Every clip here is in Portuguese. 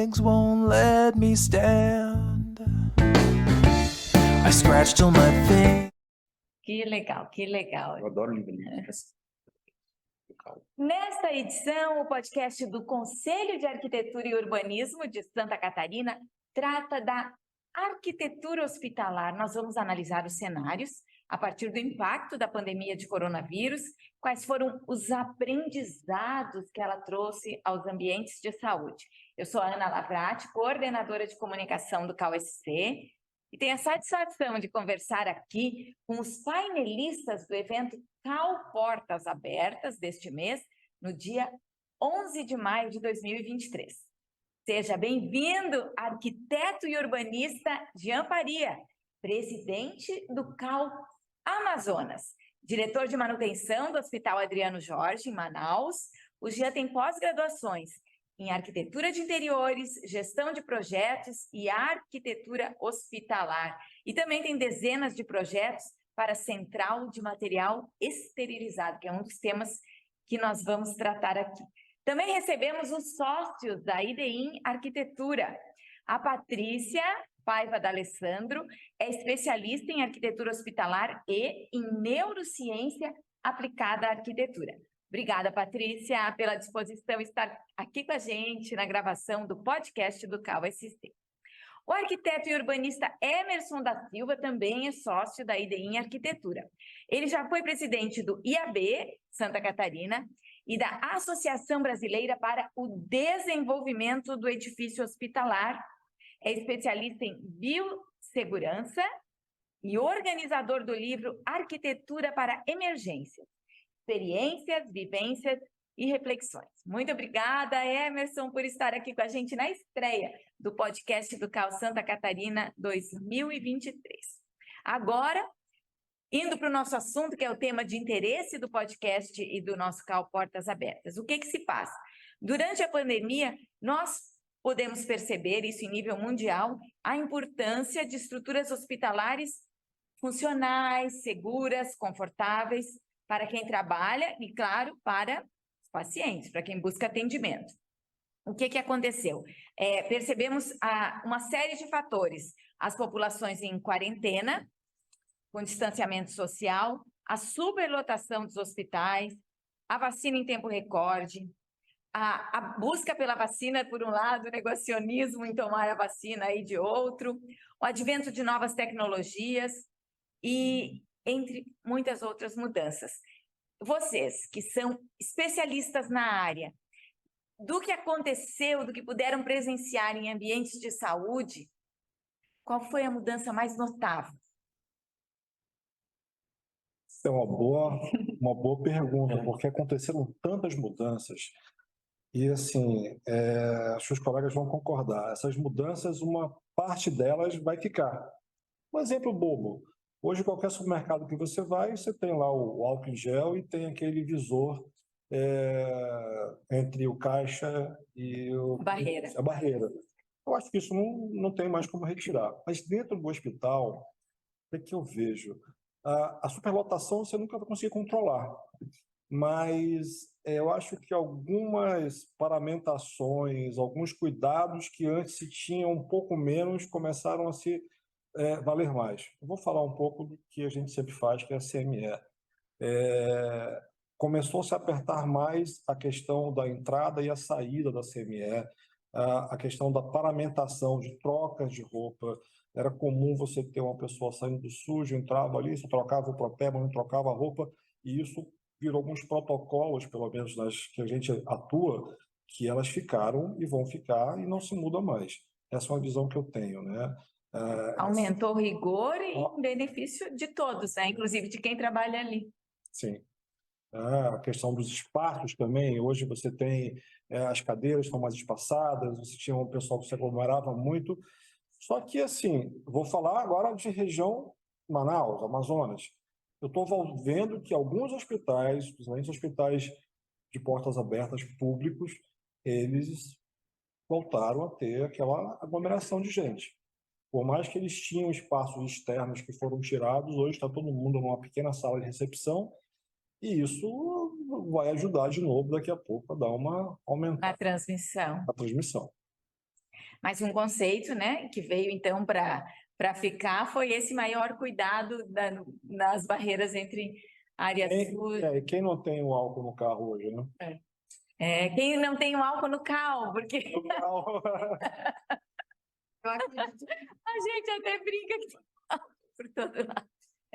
legs won't let me stand. I scratch till my face. Que legal, que legal. Eu adoro livro. Nesta edição, o podcast do Conselho de Arquitetura e Urbanismo de Santa Catarina trata da arquitetura hospitalar. Nós vamos analisar os cenários a partir do impacto da pandemia de coronavírus, quais foram os aprendizados que ela trouxe aos ambientes de saúde. Eu sou a Ana Lavrati, coordenadora de comunicação do CAUSC, e tenho a satisfação de conversar aqui com os painelistas do evento CAU Portas Abertas deste mês, no dia 11 de maio de 2023. Seja bem-vindo, arquiteto e urbanista Jean Faria, presidente do CAU Amazonas, diretor de manutenção do Hospital Adriano Jorge, em Manaus. O Jean tem pós-graduações em arquitetura de interiores, gestão de projetos e arquitetura hospitalar. E também tem dezenas de projetos para a Central de Material Esterilizado, que é um dos temas que nós vamos tratar aqui. Também recebemos os sócios da IDEIN Arquitetura. A Patrícia Paiva D'Alessandro é especialista em arquitetura hospitalar e em neurociência aplicada à arquitetura. Obrigada, Patrícia, pela disposição de estar aqui com a gente na gravação do podcast do CAUSC. O arquiteto e urbanista Emerson da Silva também é sócio da IDEIN Arquitetura. Ele já foi presidente do IAB Santa Catarina e da Associação Brasileira para o Desenvolvimento do Edifício Hospitalar. É especialista em biossegurança e organizador do livro Arquitetura para Emergências, Experiências, Vivências e Reflexões. Muito obrigada, Emerson, por estar aqui com a gente na estreia do podcast do CAU Santa Catarina 2023. Agora, indo para o nosso assunto, que é o tema de interesse do podcast e do nosso CAU Portas Abertas. O que se passa? Durante a pandemia, nós podemos perceber, isso em nível mundial, a importância de estruturas hospitalares funcionais, seguras, confortáveis, para quem trabalha e, claro, para os pacientes, para quem busca atendimento. O que aconteceu? Percebemos uma série de fatores. As populações em quarentena, com distanciamento social, a superlotação dos hospitais, a vacina em tempo recorde, a busca pela vacina, por um lado, o negacionismo em tomar a vacina aí de outro, o advento de novas tecnologias e entre muitas outras mudanças. Vocês, que são especialistas na área, do que aconteceu, do que puderam presenciar em ambientes de saúde, qual foi a mudança mais notável? É uma boa pergunta, porque aconteceram tantas mudanças e, assim, acho que os colegas vão concordar. Essas mudanças, uma parte delas vai ficar. Um exemplo bobo. Hoje, qualquer supermercado que você vai, você tem lá o álcool em gel e tem aquele visor entre o caixa e a barreira. Eu acho que isso não tem mais como retirar. Mas dentro do hospital, o que eu vejo? A superlotação você nunca vai conseguir controlar, mas eu acho que algumas paramentações, alguns cuidados que antes se tinham um pouco menos, começaram a se valer mais. Eu vou falar um pouco do que a gente sempre faz, que é a CME. Começou a se apertar mais a questão da entrada e a saída da CME, a questão da paramentação, de trocas de roupa. Era comum você ter uma pessoa saindo do sujo, entrava ali, você trocava o propé, mas não trocava a roupa, e isso virou alguns protocolos, pelo menos nas que a gente atua, que elas ficaram e vão ficar e não se muda mais. Essa é uma visão que eu tenho, né? Aumentou o rigor e em benefício de todos, né? Inclusive de quem trabalha ali. Sim. A questão dos espaços também. Hoje você tem as cadeiras estão mais espaçadas, você tinha um pessoal que se aglomerava muito. Só que, assim, vou falar agora de região Manaus, Amazonas. Eu estou vendo que alguns hospitais, principalmente hospitais de portas abertas públicos, eles voltaram a ter aquela aglomeração de gente. Por mais que eles tinham espaços externos que foram tirados, hoje está todo mundo numa pequena sala de recepção e isso vai ajudar de novo daqui a pouco a dar uma aumentada na transmissão. na transmissão. Mas um conceito, né, que veio então para ficar foi esse maior cuidado nas barreiras entre área sul. E quem não tem o álcool no carro hoje, né? Quem não tem o álcool no carro, porque No carro. Eu acredito a gente até brinca que tem álcool por todo lado.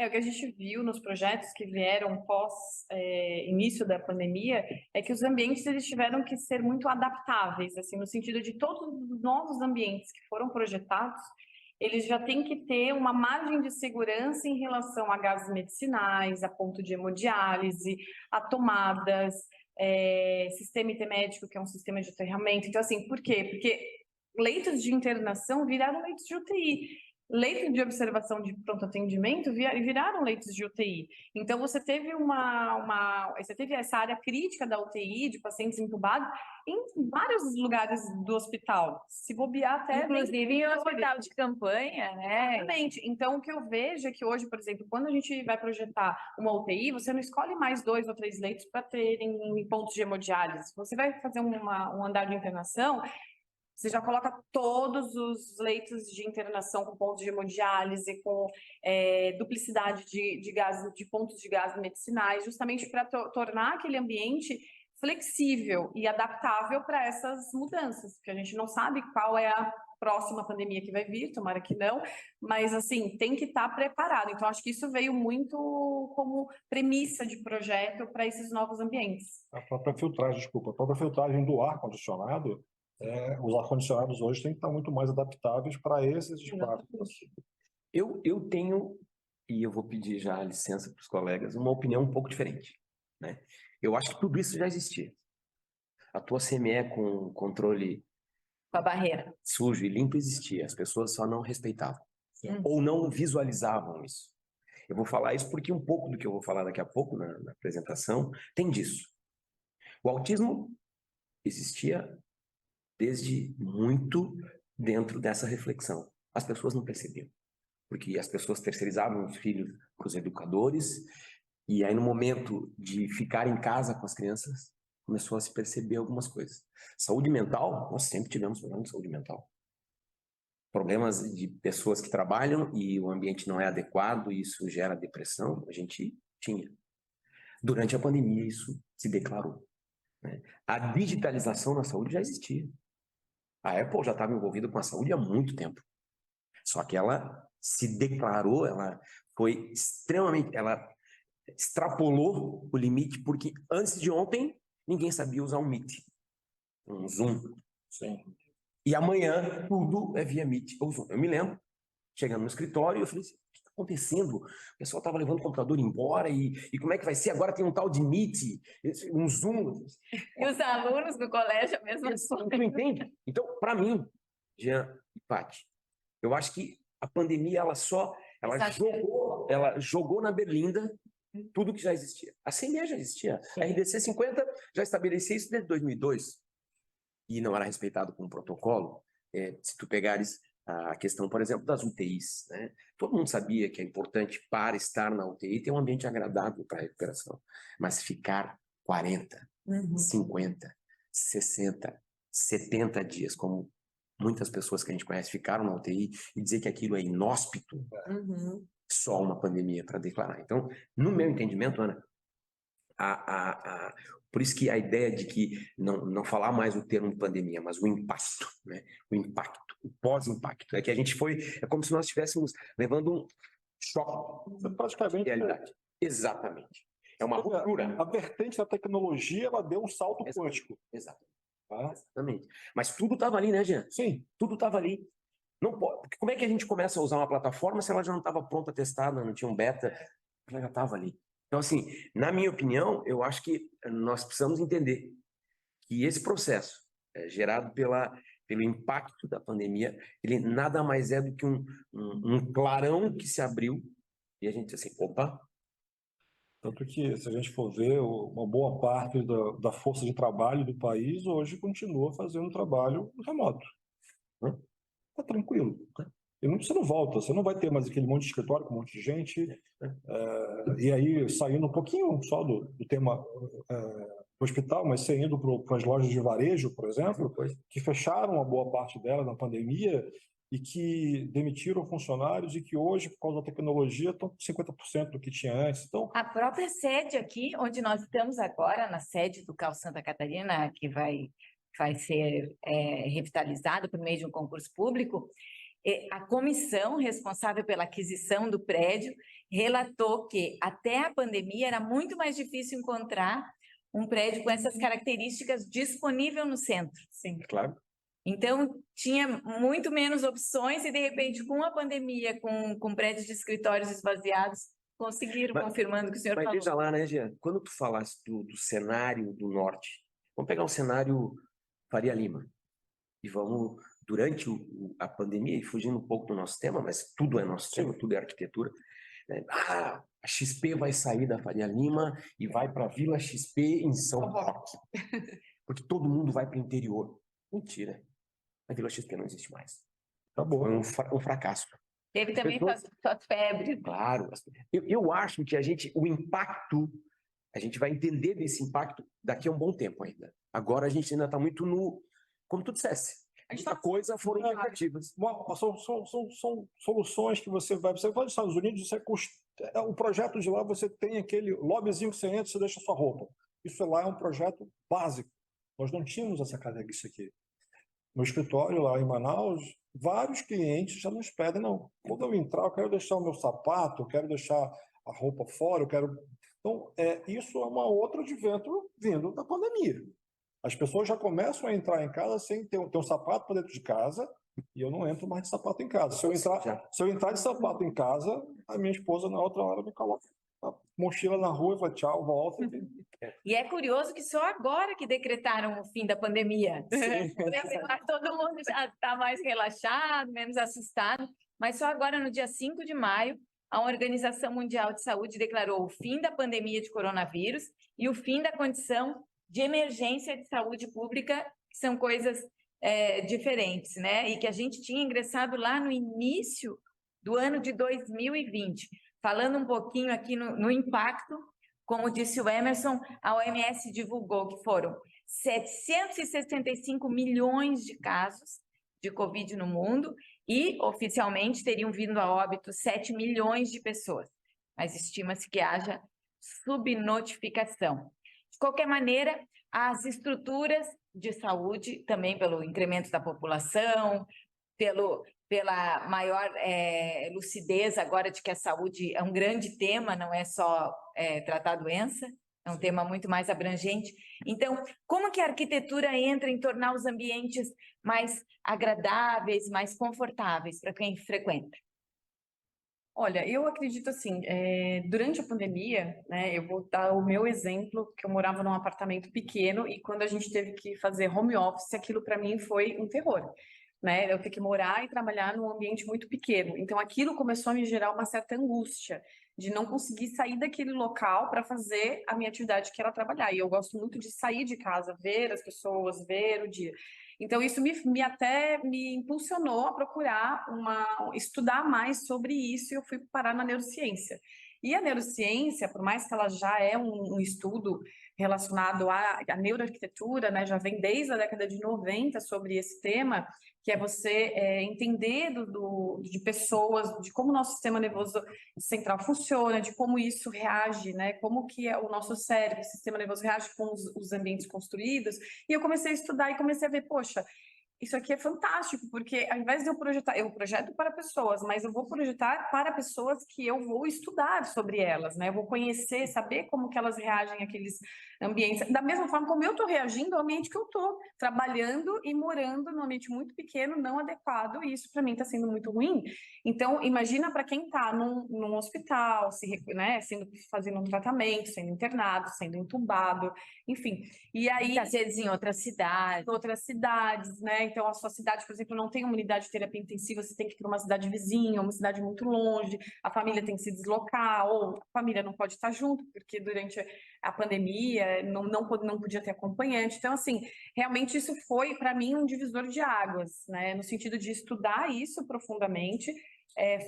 o que a gente viu nos projetos que vieram pós início da pandemia é que os ambientes eles tiveram que ser muito adaptáveis, assim, no sentido de todos os novos ambientes que foram projetados, eles já têm que ter uma margem de segurança em relação a gases medicinais, a ponto de hemodiálise, a tomadas, sistema intermédico, que é um sistema de aterramento. Então, assim, por quê? Porque leitos de internação viraram leitos de UTI. Leitos de observação de pronto atendimento viraram leitos de UTI. Então, você teve você teve essa área crítica da UTI, de pacientes entubados, em vários lugares do hospital. Se bobear até... Inclusive em hospital de campanha, né? Exatamente. Então, o que eu vejo é que hoje, por exemplo, quando a gente vai projetar uma UTI, você não escolhe mais 2 ou 3 leitos para terem em pontos de hemodiálise. Você vai fazer um andar de internação, você já coloca todos os leitos de internação com pontos de hemodiálise, com duplicidade de gás, de pontos de gás medicinais, justamente para tornar aquele ambiente flexível e adaptável para essas mudanças, porque a gente não sabe qual é a próxima pandemia que vai vir, tomara que não, mas assim, tem que estar preparado. Então, acho que isso veio muito como premissa de projeto para esses novos ambientes. A própria filtragem do ar-condicionado, os ar-condicionados hoje têm que estar muito mais adaptáveis para esses espaços. Eu tenho, e eu vou pedir já licença para os colegas, uma opinião um pouco diferente, né? Eu acho que tudo isso já existia. A tua CME com controle Com a barreira. sujo e limpo existia, as pessoas só não respeitavam, ou não visualizavam isso. Eu vou falar isso porque um pouco do que eu vou falar daqui a pouco na apresentação tem disso. O autismo existia desde muito dentro dessa reflexão. As pessoas não percebiam, porque as pessoas terceirizavam os filhos para os educadores, e aí no momento de ficar em casa com as crianças, começou a se perceber algumas coisas. Saúde mental, nós sempre tivemos problemas de saúde mental. Problemas de pessoas que trabalham e o ambiente não é adequado, e isso gera depressão, a gente tinha. Durante a pandemia isso se declarou, né? A digitalização na saúde já existia. A Apple já estava envolvida com a saúde há muito tempo. Só que ela se declarou, ela foi extremamente... Ela extrapolou o limite, porque antes de ontem, ninguém sabia usar um Meet, um Zoom. Sim. E amanhã, tudo é via Meet ou Zoom. Eu me lembro, chegando no escritório, eu falei assim, o que está acontecendo? O pessoal estava levando o computador embora, e como é que vai ser? Agora tem um tal de Meet, um Zoom. E os alunos do colégio, a mesma coisa. Tu entende? Então, para mim, Jean e Paty, eu acho que a pandemia, ela jogou na berlinda tudo que já existia. A CME já existia. A RDC 50 já estabelecia isso desde 2002. E não era respeitado como protocolo. Se tu pegares a questão, por exemplo, das UTIs, né? Todo mundo sabia que é importante, para estar na UTI, ter um ambiente agradável para a recuperação. Mas ficar 40, 50, 60, 70 dias, como muitas pessoas que a gente conhece ficaram na UTI, e dizer que aquilo é inóspito, só uma pandemia para declarar. Então, no meu entendimento, Ana, por isso que a ideia de que não falar mais o termo pandemia, mas o impacto, né? O impacto, o pós-impacto. É que a gente é como se nós estivéssemos levando um choque. Praticamente. Realidade. Exatamente. É uma ruptura. A vertente da tecnologia, ela deu um salto quântico. Exatamente. Exatamente. Mas tudo estava ali, né, Jean? Sim. Tudo estava ali. Não pode, porque como é que a gente começa a usar uma plataforma se ela já não estava pronta, testada, não tinha um beta, ela já estava ali. Então, assim, na minha opinião, eu acho que nós precisamos entender que esse processo gerado pelo impacto da pandemia, ele nada mais é do que um clarão que se abriu e a gente assim, opa. Tanto que, se a gente for ver, uma boa parte da força de trabalho do país hoje continua fazendo trabalho remoto. Tá tranquilo. Você não volta, você não vai ter mais aquele monte de escritório com um monte de gente. E aí, saindo um pouquinho só do tema hospital, mas você indo para as lojas de varejo, por exemplo, que fecharam uma boa parte dela na pandemia e que demitiram funcionários e que hoje, por causa da tecnologia, estão com 50% do que tinha antes. Então, A própria sede aqui, onde nós estamos agora, na sede do CAU Santa Catarina, que vai ser revitalizado por meio de um concurso público, a comissão responsável pela aquisição do prédio relatou que até a pandemia era muito mais difícil encontrar um prédio com essas características disponível no centro. Sim, claro. Então, tinha muito menos opções e, de repente, com a pandemia, com prédios de escritórios esvaziados, conseguiram, confirmando o que o senhor falou. Mas veja lá, né, Jean? Quando tu falaste do cenário do norte, vamos pegar um cenário Faria Lima e vamos, durante a pandemia, e fugindo um pouco do nosso tema, mas tudo é nosso tema, tudo é arquitetura, né? A XP vai sair da Faria Lima e vai para a Vila XP em São Roque, porque todo mundo vai para o interior. Mentira. A Vila XP não existe mais. acabou. Foi um fracasso. Teve As também pessoas- suas febres. Claro. Eu acho que o impacto, a gente vai entender desse impacto daqui a um bom tempo ainda. Agora a gente ainda está muito como tu dissesse, muita coisa foram negativas. São soluções que você vai nos Estados Unidos, o projeto de lá você tem aquele lobbyzinho que você entra, você deixa sua roupa. Isso lá é um projeto básico. Nós não tínhamos essa característica aqui. No escritório lá em Manaus, vários clientes já nos pedem, não, quando eu entrar, eu quero deixar o meu sapato, eu quero deixar a roupa fora, eu quero... Então, isso é uma outro advento vindo da pandemia. As pessoas já começam a entrar em casa sem ter um sapato para dentro de casa, e eu não entro mais de sapato em casa. Se eu entrar de sapato em casa, a minha esposa na outra hora me coloca a mochila na rua e fala tchau, volta. E é curioso que só agora que decretaram o fim da pandemia. Todo mundo já está mais relaxado, menos assustado, mas só agora, no dia 5 de maio, a Organização Mundial de Saúde declarou o fim da pandemia de coronavírus e o fim da condição de emergência de saúde pública, que são coisas diferentes, né? E que a gente tinha ingressado lá no início do ano de 2020. Falando um pouquinho aqui no impacto, como disse o Emerson, a OMS divulgou que foram 765 milhões de casos de Covid no mundo e, oficialmente, teriam vindo a óbito 7 milhões de pessoas. Mas estima-se que haja subnotificação. De qualquer maneira, as estruturas de saúde, também pelo incremento da população, pela maior lucidez agora de que a saúde é um grande tema, não é só tratar a doença, é um tema muito mais abrangente. Então, como que a arquitetura entra em tornar os ambientes mais agradáveis, mais confortáveis para quem frequenta? Olha, eu acredito assim, durante a pandemia, né, eu vou dar o meu exemplo, que eu morava num apartamento pequeno e quando a gente teve que fazer home office, aquilo para mim foi um terror, né? Eu ter que morar e trabalhar num ambiente muito pequeno. Então, aquilo começou a me gerar uma certa angústia de não conseguir sair daquele local para fazer a minha atividade, que era trabalhar. E eu gosto muito de sair de casa, ver as pessoas, ver o dia. Então, isso até me impulsionou a procurar estudar mais sobre isso e eu fui parar na neurociência. E a neurociência, por mais que ela já é um estudo relacionado à neuroarquitetura, né, já vem desde a década de 90 sobre esse tema, que é você entender de pessoas, de como o nosso sistema nervoso central funciona, de como isso reage, né, como que o nosso cérebro, o sistema nervoso reage com os ambientes construídos. E eu comecei a estudar e comecei a ver, poxa, isso aqui é fantástico, porque ao invés de eu projeto para pessoas, mas eu vou projetar para pessoas que eu vou estudar sobre elas, né? Eu vou conhecer, saber como que elas reagem àqueles ambientes, da mesma forma como eu estou reagindo ao ambiente que eu estou, trabalhando e morando num ambiente muito pequeno, não adequado, e isso para mim está sendo muito ruim. Então, imagina para quem está num hospital, né, fazendo um tratamento, sendo internado, sendo entubado, enfim. E aí, às vezes em outras cidades, né? Então, a sua cidade, por exemplo, não tem uma unidade de terapia intensiva, você tem que ir para uma cidade vizinha, uma cidade muito longe, a família tem que se deslocar, ou a família não pode estar junto, porque durante a pandemia não podia ter acompanhante. Então, assim, realmente isso foi, para mim, um divisor de águas, né? No sentido de estudar isso profundamente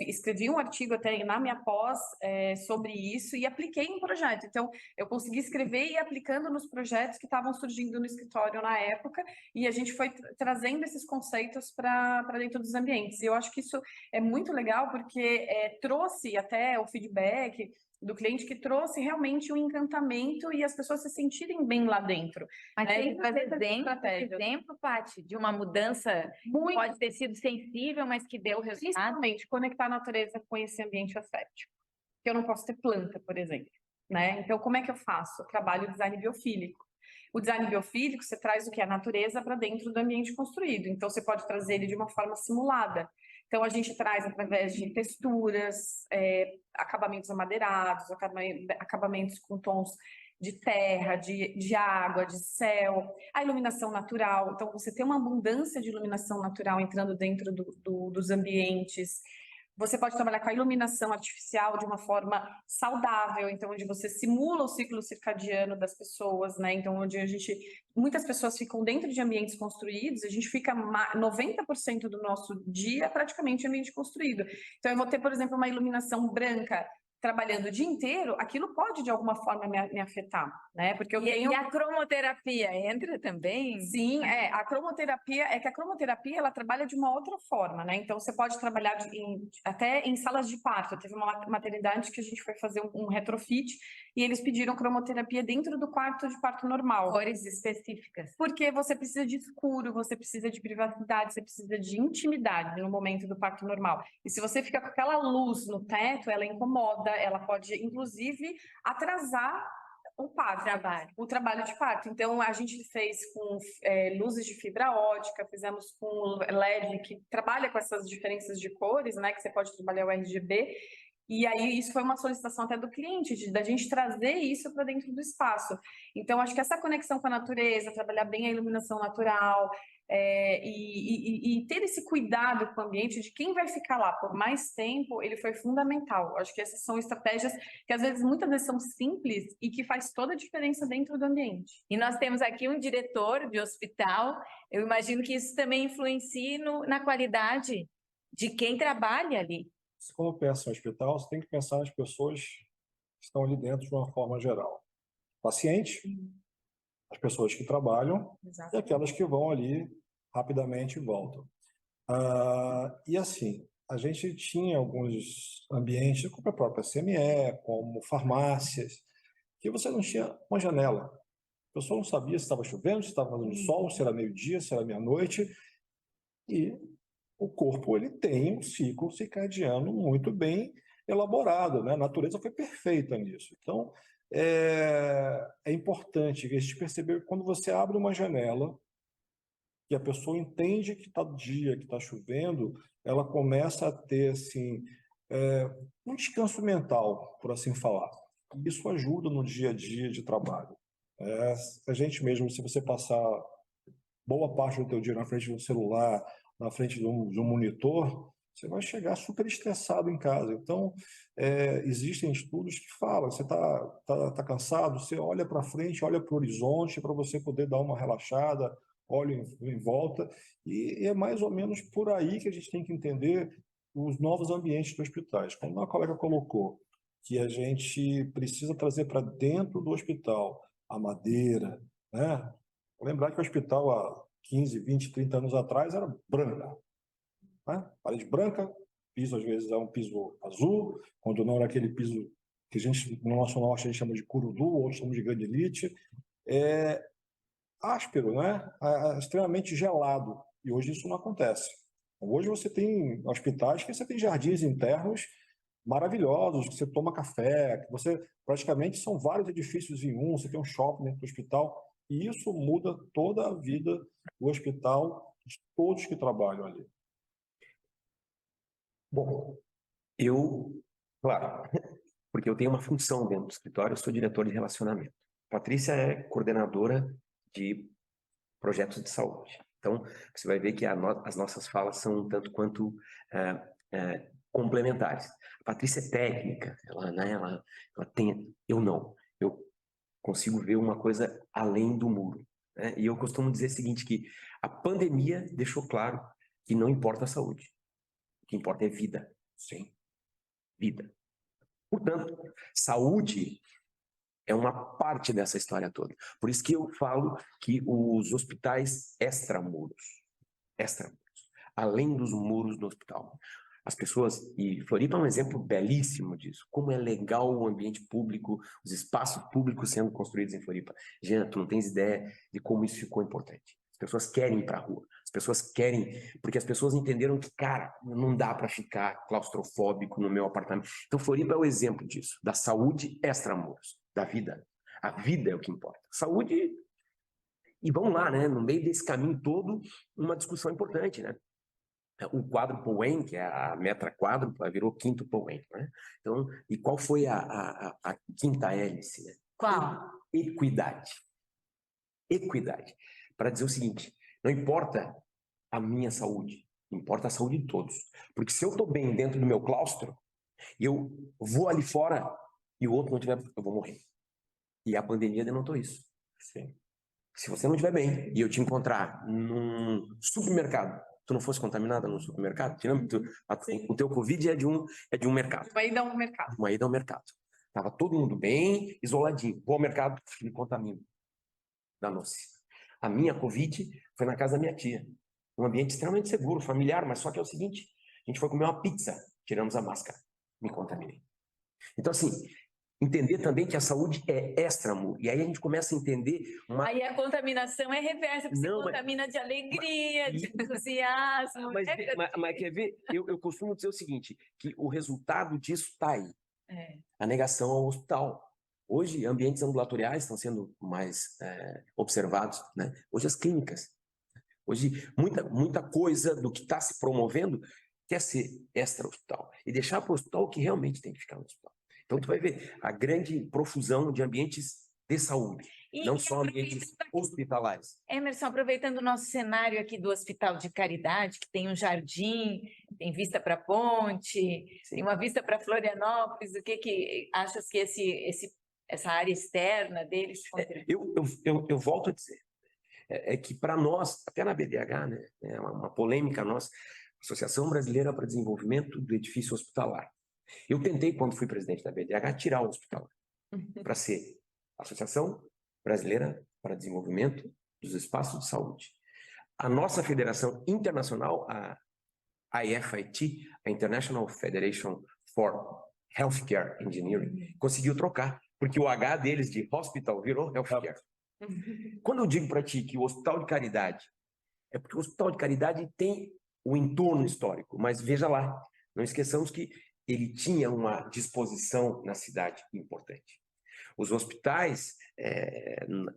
escrevi um artigo até na minha pós sobre isso e apliquei em projeto. Então, eu consegui escrever e ir aplicando nos projetos que estavam surgindo no escritório na época, e a gente foi trazendo esses conceitos para dentro dos ambientes. E eu acho que isso é muito legal, porque trouxe até o feedback do cliente, que trouxe realmente um encantamento e as pessoas se sentirem bem lá dentro. Mas tem estratégia. exemplo, Paty, de uma mudança Muito, pode ter sido sensível, mas que deu resultado? principalmente, conectar a natureza com esse ambiente ascético. Que eu não posso ter planta, por exemplo, né? Então, como é que eu faço? Eu trabalho design biofílico. O design biofílico, você traz o que? A natureza para dentro do ambiente construído. Então, você pode trazer ele de uma forma simulada. Então, a gente traz através de texturas, acabamentos amadeirados, acabamentos com tons de terra, de água, de céu, a iluminação natural. Então, você tem uma abundância de iluminação natural entrando dentro dos ambientes. Você pode trabalhar com a iluminação artificial de uma forma saudável, então onde você simula o ciclo circadiano das pessoas, né? Então onde muitas pessoas ficam dentro de ambientes construídos, a gente fica 90% do nosso dia praticamente em ambiente construído. Então eu vou ter, por exemplo, uma iluminação branca trabalhando o dia inteiro, aquilo pode de alguma forma me afetar, né? Porque eu tenho... E a cromoterapia entra também? Sim, a cromoterapia, é que a cromoterapia ela trabalha de uma outra forma, né? Então você pode trabalhar até em salas de parto. Teve uma maternidade que a gente foi fazer um retrofit e eles pediram cromoterapia dentro do quarto de parto normal. Cores específicas. Porque você precisa de escuro, você precisa de privacidade, você precisa de intimidade no momento do parto normal. E se você fica com aquela luz no teto, ela incomoda, ela pode, inclusive, atrasar o parto, o trabalho de parto. Então, a gente fez com luzes de fibra ótica, fizemos com LED, que trabalha com essas diferenças de cores, né? Que você pode trabalhar o RGB. E aí, isso foi uma solicitação até do cliente, da gente trazer isso para dentro do espaço. Então, acho que essa conexão com a natureza, trabalhar bem a iluminação natural, e ter esse cuidado com o ambiente de quem vai ficar lá por mais tempo, ele foi fundamental. Acho que essas são estratégias que, às vezes, muitas vezes são simples e que faz toda a diferença dentro do ambiente. E nós temos aqui um diretor de hospital, eu imagino que isso também influencie na qualidade de quem trabalha ali. Você, quando pensa em hospital, você tem que pensar nas pessoas que estão ali dentro de uma forma geral. Paciente, as pessoas que trabalham e aquelas que vão ali rapidamente e voltam. E assim, a gente tinha alguns ambientes, como a própria CME, como farmácias, que você não tinha uma janela. A pessoa não sabia se estava chovendo, se estava fazendo sol, se era meio-dia, se era meia-noite. E o corpo ele tem um ciclo circadiano muito bem elaborado, né? A natureza foi perfeita nisso. Então, é importante a gente perceber que quando você abre uma janela, que a pessoa entende que está dia, que está chovendo, ela começa a ter assim, um descanso mental, por assim falar. Isso ajuda no dia a dia de trabalho. A gente mesmo, se você passar boa parte do teu dia na frente do celular, na frente de um monitor, você vai chegar super estressado em casa. Então, existem estudos que falam, você tá cansado, você olha para frente, olha para o horizonte para você poder dar uma relaxada, olha em volta, e é mais ou menos por aí que a gente tem que entender os novos ambientes dos hospitais. Como a colega colocou, que a gente precisa trazer para dentro do hospital a madeira, né? Lembrar que o hospital há 15, 20, 30 anos atrás era branco, né? Parede branca, piso às vezes é um piso azul, quando não era aquele piso que a gente, no nosso norte, a gente chama de curudu, outros chamam de granilite, áspero, né? Extremamente gelado, e hoje isso não acontece. Hoje você tem hospitais que você tem jardins internos maravilhosos, que você toma café, que você praticamente são vários edifícios em um, você tem um shopping dentro do hospital, e isso muda toda a vida do hospital, de todos que trabalham ali. Bom, claro, porque eu tenho uma função dentro do escritório, eu sou diretor de relacionamento. Patrícia é coordenadora de projetos de saúde. Então, você vai ver que as nossas falas são um tanto quanto complementares. A Patrícia é técnica, ela tem... Eu não. Eu consigo ver uma coisa além do muro, né? E eu costumo dizer o seguinte, que a pandemia deixou claro que não importa a saúde. O que importa é vida. Sim. Vida. Portanto, saúde é uma parte dessa história toda. Por isso que eu falo que os hospitais extramuros, além dos muros do hospital. As pessoas, e Floripa é um exemplo belíssimo disso, como é legal o ambiente público, os espaços públicos sendo construídos em Floripa. Jean, tu não tens ideia de como isso ficou importante. As pessoas querem ir para a rua, as pessoas querem, porque as pessoas entenderam que, cara, não dá para ficar claustrofóbico no meu apartamento. Então, Floripa é o exemplo disso, da saúde extramuros, da vida. A vida é o que importa. Saúde, e vamos lá, né? No meio desse caminho todo, uma discussão importante, né? O quádruplo aim, que é a meta quádrupla, virou quíntuplo aim, né? Então, e qual foi a quinta hélice, né? Qual? Equidade. Equidade. Para dizer o seguinte, não importa a minha saúde, importa a saúde de todos. Porque se eu estou bem dentro do meu claustro, e eu vou ali fora e o outro não tiver, eu vou morrer. E a pandemia denotou isso. Sim. Se você não estiver bem e eu te encontrar num supermercado, tu não fosse contaminada no supermercado, o teu Covid é de um mercado. Vai dar um mercado. Uma ida ao mercado. Tava todo mundo bem, isoladinho. Vou ao mercado, me contamino. Danou-se. A minha Covid foi na casa da minha tia. Um ambiente extremamente seguro, familiar, mas só que é o seguinte, a gente foi comer uma pizza, tiramos a máscara, me contaminei. Então, assim, entender também que a saúde é extramuro. E aí a gente começa a entender Aí a contaminação é reversa, porque Não, se contamina de alegria, de entusiasmo. Mas quer ver? Eu costumo dizer o seguinte, que o resultado disso está aí. A negação ao hospital. Hoje, ambientes ambulatoriais estão sendo mais observados, né? Hoje, as clínicas. Hoje, muita coisa do que está se promovendo quer ser extra-hospital. E deixar para o hospital o que realmente tem que ficar no hospital. Então, tu vai ver a grande profusão de ambientes de saúde, não só ambientes hospitalares. Emerson, aproveitando o nosso cenário aqui do Hospital de Caridade, que tem um jardim, tem vista para a ponte, tem uma vista para Florianópolis, o que achas que essa área externa deles contribui? Eu volto a dizer, que para nós, até na BDH, né, é uma polêmica nossa, Associação Brasileira para Desenvolvimento do Edifício Hospitalar. Eu tentei, quando fui presidente da BDH, tirar o hospital para ser Associação Brasileira para Desenvolvimento dos Espaços de Saúde. A nossa federação internacional, a IFIT, a International Federation for Healthcare Engineering, conseguiu trocar, porque o H deles de hospital virou healthcare. Quando eu digo para ti que o Hospital de Caridade, é porque o Hospital de Caridade tem o entorno histórico, mas veja lá, não esqueçamos que ele tinha uma disposição na cidade importante. Os hospitais,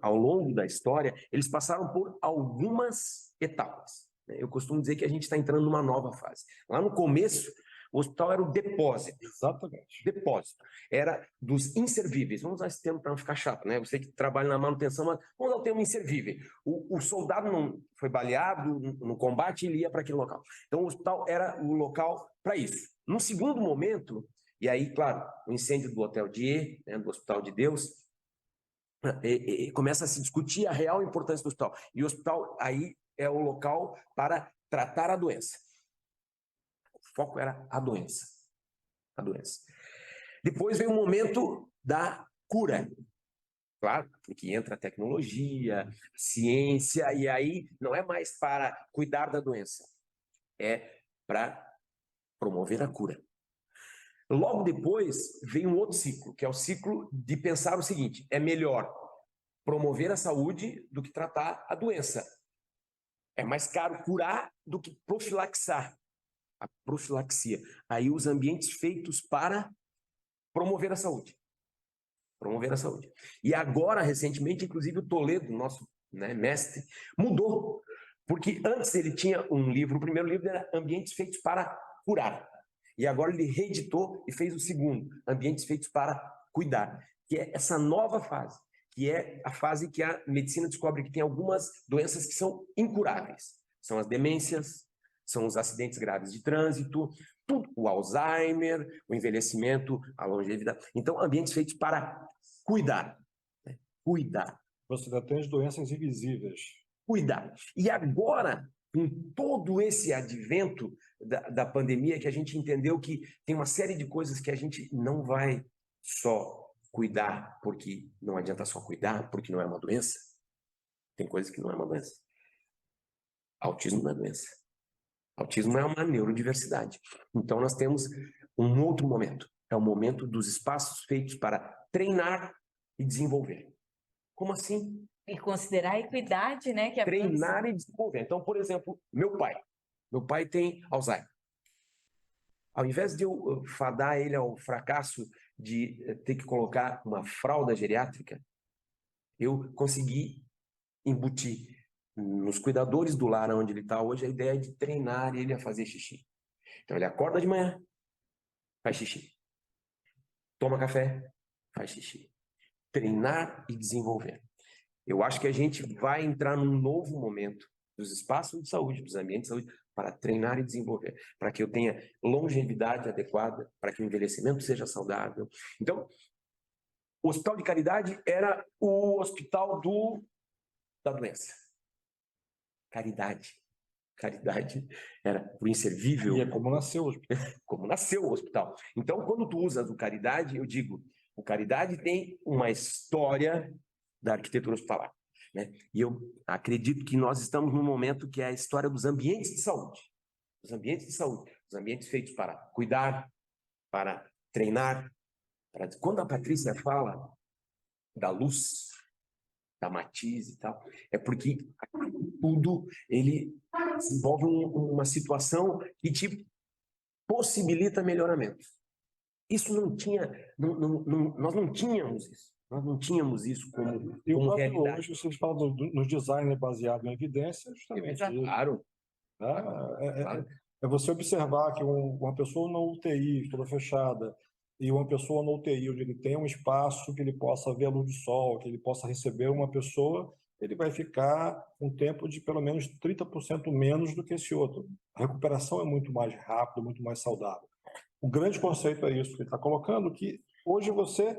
ao longo da história, eles passaram por algumas etapas. Eu costumo dizer que a gente está entrando numa nova fase. Lá no começo, o hospital era o depósito. Exatamente. Depósito. Era dos inservíveis. Vamos usar esse termo para não ficar chato, né? Você que trabalha na manutenção, mas vamos usar o termo inservível. O soldado não foi baleado no combate, ele ia para aquele local. Então, o hospital era o local para isso. No segundo momento, e aí, claro, o incêndio do Hotel Dieu, né, do Hospital de Deus, começa a se discutir a real importância do hospital. E o hospital aí é o local para tratar a doença. O foco era a doença. A doença. Depois veio o momento da cura. Claro, porque entra a tecnologia, a ciência, e aí não é mais para cuidar da doença, é para promover a cura. Logo depois vem um outro ciclo, que é o ciclo de pensar o seguinte: é melhor promover a saúde do que tratar a doença. É mais caro curar do que profilaxar. A profilaxia. Aí os ambientes feitos para promover a saúde. Promover a saúde. E agora, recentemente, inclusive o Toledo, nosso mestre, mudou. Porque antes ele tinha um livro, o primeiro livro era Ambientes Feitos para Curar. E agora ele reeditou e fez o segundo, Ambientes Feitos para Cuidar. Que é essa nova fase, que é a fase que a medicina descobre que tem algumas doenças que são incuráveis. São as demências, são os acidentes graves de trânsito, tudo, o Alzheimer, o envelhecimento, a longevidade. Então, ambientes feitos para cuidar. Cuidar. Você ainda tem as doenças invisíveis. Cuidar. E agora, com todo esse advento da pandemia, que a gente entendeu que tem uma série de coisas que a gente não vai só cuidar, porque não adianta só cuidar, porque não é uma doença. Tem coisas que não é uma doença. Autismo não é doença. Autismo é uma neurodiversidade. Então, nós temos um outro momento. É o momento dos espaços feitos para treinar e desenvolver. Como assim? E considerar a equidade, né? Que a Treinar e desenvolver. Então, por exemplo, meu pai tem Alzheimer. Ao invés de eu fadar ele ao fracasso de ter que colocar uma fralda geriátrica, eu consegui embutir nos cuidadores do lar onde ele está hoje a ideia de treinar ele a fazer xixi. Então, ele acorda de manhã, faz xixi. Toma café, faz xixi. Treinar e desenvolver. Eu acho que a gente vai entrar num novo momento dos espaços de saúde, dos ambientes de saúde, para treinar e desenvolver, para que eu tenha longevidade adequada, para que o envelhecimento seja saudável. Então, o Hospital de Caridade era o hospital da doença. Caridade. Caridade era o inservível. E é como nasceu o hospital. Como nasceu o hospital. Então, quando tu usas o Caridade, eu digo, o Caridade tem uma história da arquitetura hospitalar, né? E eu acredito que nós estamos num momento que é a história dos ambientes de saúde. Os ambientes de saúde, os ambientes feitos para cuidar, para treinar. Quando a Patrícia fala da luz, da matiz e tal, é porque tudo ele envolve uma situação que te possibilita melhoramento. Isso não tinha, nós não tínhamos isso. Nós não tínhamos isso como realidade. Hoje, vocês falam no design baseado em evidência, justamente isso. Claro. Claro. É você observar que uma pessoa na UTI, toda fechada, e uma pessoa na UTI, onde ele tem um espaço que ele possa ver a luz do sol, que ele possa receber uma pessoa, ele vai ficar um tempo de pelo menos 30% menos do que esse outro. A recuperação é muito mais rápida, muito mais saudável. O grande conceito é isso que ele está colocando, que hoje você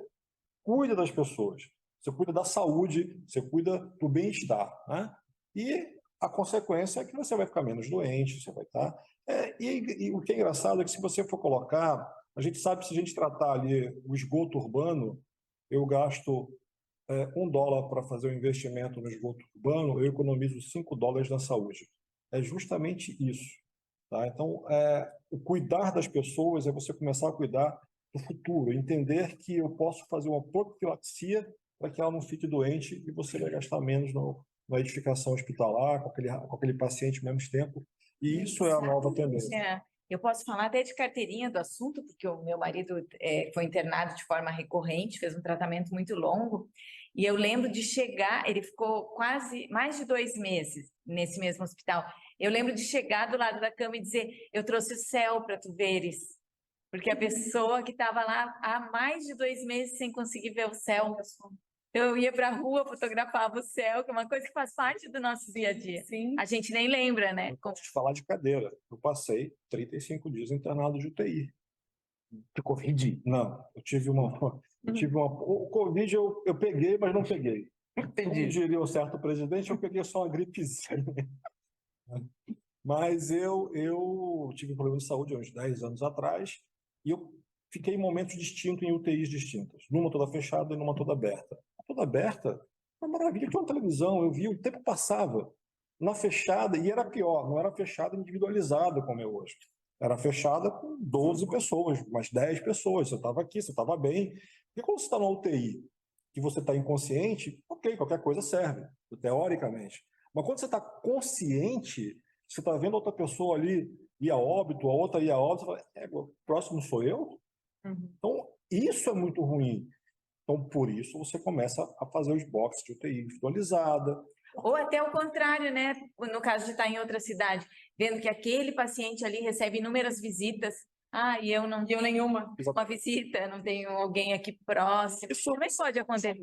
cuida das pessoas, você cuida da saúde, você cuida do bem-estar, né? E a consequência é que você vai ficar menos doente, você vai estar... E o que é engraçado é que se você for colocar, a gente sabe que se a gente tratar ali o esgoto urbano, eu gasto $1 para fazer o investimento no esgoto urbano, eu economizo $5 na saúde. É justamente isso. Tá? Então, o cuidar das pessoas é você começar a cuidar do futuro, entender que eu posso fazer uma profilaxia para que ela não fique doente e você vai gastar menos na edificação hospitalar, com aquele paciente ao mesmo tempo. E isso é a nova tendência. Eu posso falar até de carteirinha do assunto, porque o meu marido foi internado de forma recorrente, fez um tratamento muito longo, e eu lembro de chegar, ele ficou quase mais de 2 meses nesse mesmo hospital. Eu lembro de chegar do lado da cama e dizer, eu trouxe o céu para tu veres, porque a pessoa que estava lá há mais de 2 meses sem conseguir ver o céu, eu ia para a rua, fotografava o céu, que é uma coisa que faz parte do nosso dia a dia. Sim. A gente nem lembra, né? Eu posso te falar de cadeira. Eu passei 35 dias internado de UTI. De Covid? Não, eu tive uma... O Covid eu peguei, mas não peguei. Entendi. Como diria o certo presidente, eu peguei só uma gripezinha. Mas eu tive um problema de saúde há uns 10 anos atrás e eu fiquei em momentos distintos em UTIs distintas. Numa toda fechada e numa toda aberta. A toda aberta, uma maravilha. Tinha uma televisão, eu vi, o tempo passava. Na fechada, e era pior, não era fechada individualizada como é hoje. Era fechada com 12 pessoas, umas 10 pessoas. Você estava aqui, você estava bem. E quando você está na UTI, que você está inconsciente, ok, qualquer coisa serve, teoricamente. Mas quando você está consciente, você está vendo outra pessoa ali ir a óbito, a outra ir a óbito, você fala, o próximo sou eu? Uhum. Então, isso é muito ruim. Então, por isso, você começa a fazer os boxes de UTI individualizada. Ou até o contrário, né? No caso de estar em outra cidade, vendo que aquele paciente ali recebe inúmeras visitas. E eu não tenho nenhuma visita, não tenho alguém aqui próximo. Isso também pode acontecer.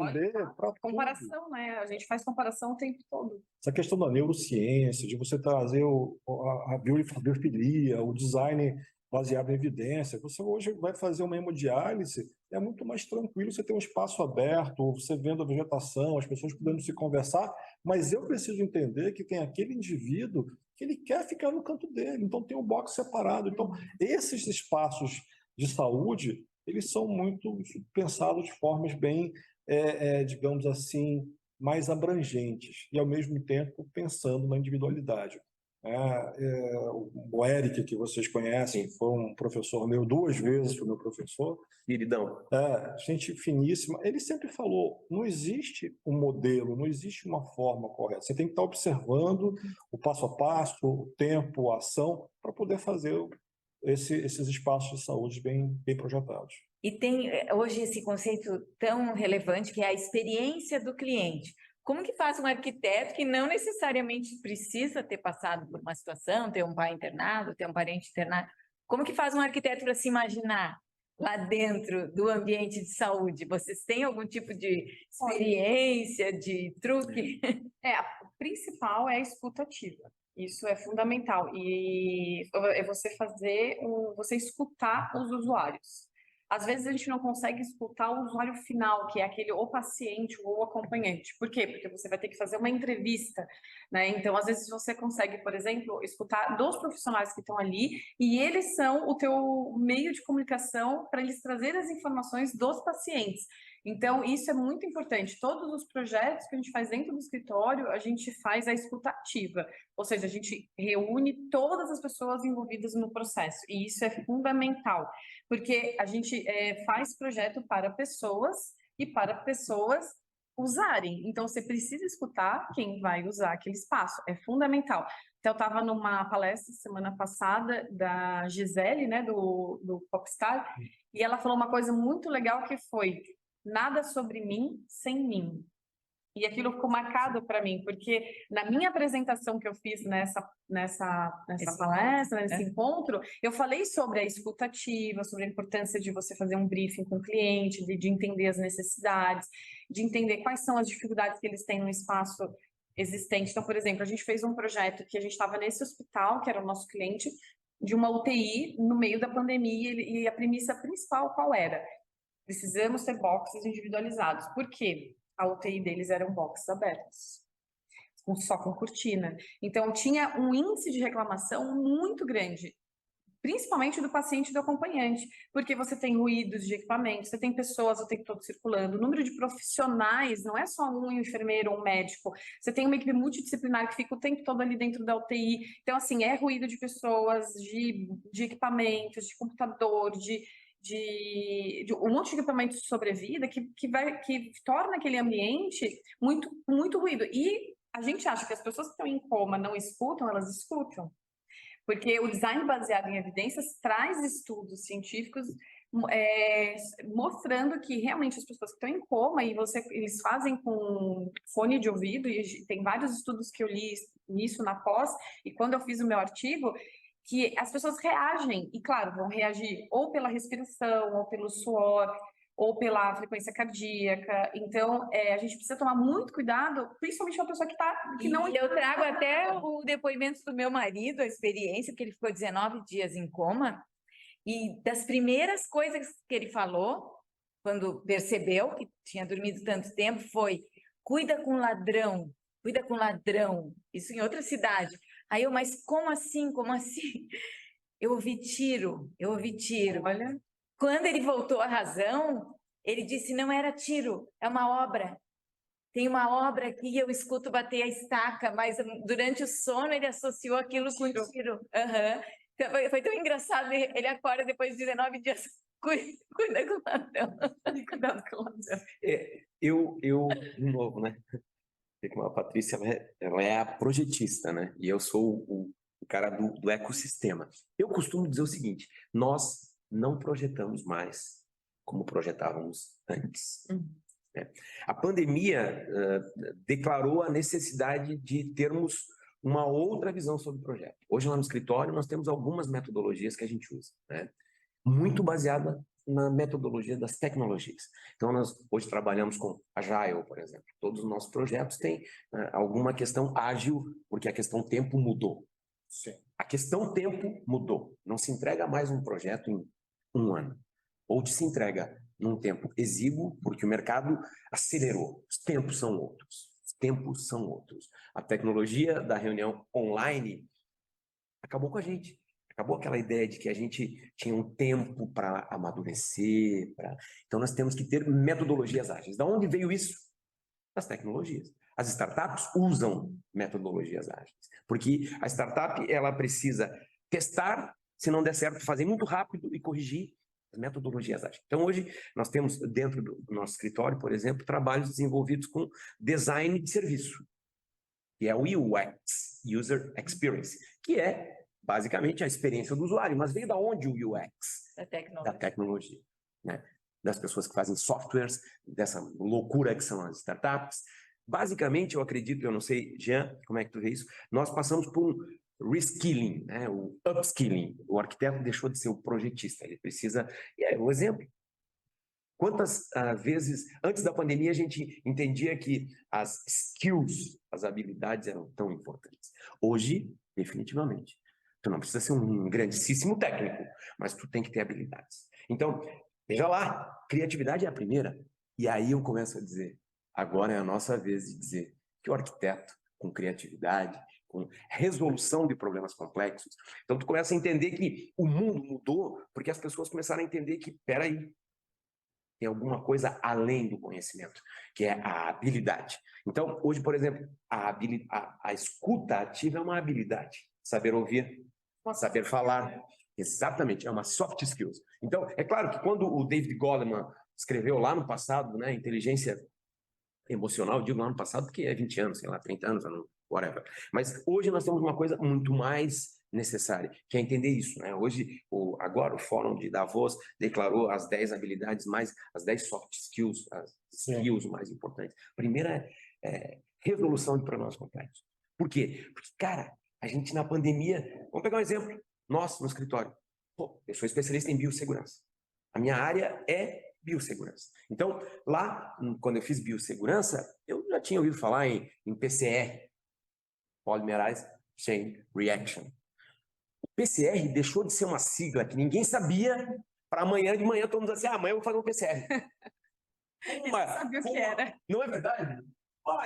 Comparação, né? A gente faz comparação o tempo todo. Essa questão da neurociência, de você trazer a biofilia, o design baseado em evidência. Você hoje vai fazer uma hemodiálise, é muito mais tranquilo você ter um espaço aberto, você vendo a vegetação, as pessoas podendo se conversar, mas eu preciso entender que tem aquele indivíduo que ele quer ficar no canto dele, então tem um box separado. Então, esses espaços de saúde, eles são muito pensados de formas bem, digamos assim, mais abrangentes e, ao mesmo tempo, pensando na individualidade. O Eric, que vocês conhecem, foi um professor meu, 2 vezes foi meu professor. Queridão. Gente finíssima. Ele sempre falou, não existe um modelo, não existe uma forma correta. Você tem que estar observando o passo a passo, o tempo, a ação, para poder fazer esses espaços de saúde bem projetados. E tem hoje esse conceito tão relevante que é a experiência do cliente. Como que faz um arquiteto que não necessariamente precisa ter passado por uma situação, ter um pai internado, ter um parente internado? Como que faz um arquiteto para se imaginar lá dentro do ambiente de saúde? Vocês têm algum tipo de experiência, de truque? O principal é a escuta ativa. Isso é fundamental. E é você você escutar os usuários. Às vezes a gente não consegue escutar o usuário final, que é aquele ou paciente ou acompanhante. Por quê? Porque você vai ter que fazer uma entrevista, né? Então, às vezes você consegue, por exemplo, escutar dos profissionais que estão ali e eles são o teu meio de comunicação para eles trazerem as informações dos pacientes. Então, isso é muito importante. Todos os projetos que a gente faz dentro do escritório, a gente faz a escuta ativa, ou seja, a gente reúne todas as pessoas envolvidas no processo, e isso é fundamental, porque a gente faz projeto para pessoas e para pessoas usarem. Então, você precisa escutar quem vai usar aquele espaço, é fundamental. Então, eu estava numa palestra semana passada da Gisele, né, do Popstar, e ela falou uma coisa muito legal que foi: nada sobre mim sem mim. E aquilo ficou marcado para mim, porque na minha apresentação que eu fiz nessa palestra, nesse encontro, eu falei sobre a escuta ativa, sobre a importância de você fazer um briefing com o cliente, de entender as necessidades, de entender quais são as dificuldades que eles têm no espaço existente. Então, por exemplo, a gente fez um projeto que a gente estava nesse hospital, que era o nosso cliente, de uma UTI no meio da pandemia, e a premissa principal qual era? Precisamos ter boxes individualizados. Por quê? A UTI deles eram boxes abertos, só com cortina. Então, tinha um índice de reclamação muito grande, principalmente do paciente e do acompanhante, porque você tem ruídos de equipamento, você tem pessoas o tempo todo circulando, o número de profissionais não é só um enfermeiro ou um médico, você tem uma equipe multidisciplinar que fica o tempo todo ali dentro da UTI. Então, assim, é ruído de pessoas, de equipamentos, de computador, de um monte de equipamento de sobrevida que torna aquele ambiente muito ruído. E a gente acha que as pessoas que estão em coma não escutam, elas escutam. Porque o design baseado em evidências traz estudos científicos mostrando que realmente as pessoas que estão em coma, e eles fazem com fone de ouvido, e tem vários estudos que eu li nisso na pós, e quando eu fiz o meu artigo, que as pessoas reagem, e claro, vão reagir ou pela respiração, ou pelo suor, ou pela frequência cardíaca. Então, a gente precisa tomar muito cuidado, principalmente uma pessoa que não... E eu trago até o depoimento do meu marido, a experiência, porque ele ficou 19 dias em coma, e das primeiras coisas que ele falou, quando percebeu que tinha dormido tanto tempo, foi: cuida com ladrão, isso em outra cidade. Aí eu, mas como assim, como assim? Eu ouvi tiro. Olha. Quando ele voltou à razão, ele disse: não era tiro, é uma obra. Tem uma obra aqui, eu escuto bater a estaca, mas durante o sono ele associou aquilo com tiro. Uhum. Então, foi tão engraçado, ele acorda depois de 19 dias, cuida com o ladrão. Cuidado com o ladrão. Eu, de novo, né? A Patrícia, ela é a projetista, né? E eu sou o cara do ecossistema. Eu costumo dizer o seguinte: nós não projetamos mais como projetávamos antes. Né? A pandemia declarou a necessidade de termos uma outra visão sobre o projeto. Hoje, lá no escritório, nós temos algumas metodologias que a gente usa, né? Muito baseada na metodologia das tecnologias. Então, nós hoje trabalhamos com Agile, por exemplo. Todos os nossos projetos têm alguma questão ágil, porque a questão tempo mudou. Sim. A questão tempo mudou. Não se entrega mais um projeto em 1 ano. Ou se entrega num tempo exíguo, porque o mercado acelerou. Os tempos são outros. A tecnologia da reunião online acabou com a gente. Acabou aquela ideia de que a gente tinha um tempo para amadurecer. Então, nós temos que ter metodologias ágeis. Da onde veio isso? Das tecnologias. As startups usam metodologias ágeis, porque a startup ela precisa testar, se não der certo, fazer muito rápido e corrigir as metodologias ágeis. Então, hoje, nós temos dentro do nosso escritório, por exemplo, trabalhos desenvolvidos com design de serviço, que é o UX, User Experience, que é basicamente a experiência do usuário. Mas veio da onde o UX? Da tecnologia, né? Das pessoas que fazem softwares, dessa loucura que são as startups. Basicamente, eu acredito, eu não sei, Jean, como é que tu vê isso? Nós passamos por um reskilling, né? O upskilling. O arquiteto deixou de ser o projetista, ele precisa... E é um exemplo. Quantas vezes, antes da pandemia, a gente entendia que as skills, as habilidades eram tão importantes. Hoje, definitivamente, tu não precisa ser um grandíssimo técnico, mas tu tem que ter habilidades. Então, veja lá, criatividade é a primeira. E aí eu começo a dizer, agora é a nossa vez de dizer que o arquiteto, com criatividade, com resolução de problemas complexos, então tu começa a entender que o mundo mudou porque as pessoas começaram a entender que, peraí, tem alguma coisa além do conhecimento, que é a habilidade. Então, hoje, por exemplo, a escuta ativa é uma habilidade. Saber ouvir, saber falar. Exatamente, é uma soft skills. Então, é claro que quando o David Goleman escreveu lá no passado, né, inteligência emocional, digo lá no passado porque é 20 anos, sei lá, 30 anos, whatever. Mas hoje nós temos uma coisa muito mais necessária, que é entender isso, né? Hoje, agora o Fórum de Davos declarou as 10 habilidades mais, as 10 soft skills, as skills mais importantes. A primeira é resolução de problemas complexos. Por quê? Porque, cara, a gente na pandemia, vamos pegar um exemplo, nós no escritório, pô, eu sou especialista em biossegurança. A minha área é biossegurança. Então, lá, quando eu fiz biossegurança, eu já tinha ouvido falar em PCR, Polymerase Chain Reaction. O PCR deixou de ser uma sigla que ninguém sabia, para amanhã de manhã todo mundo diz assim, amanhã eu vou fazer um PCR. Sabia o que era. Não é verdade?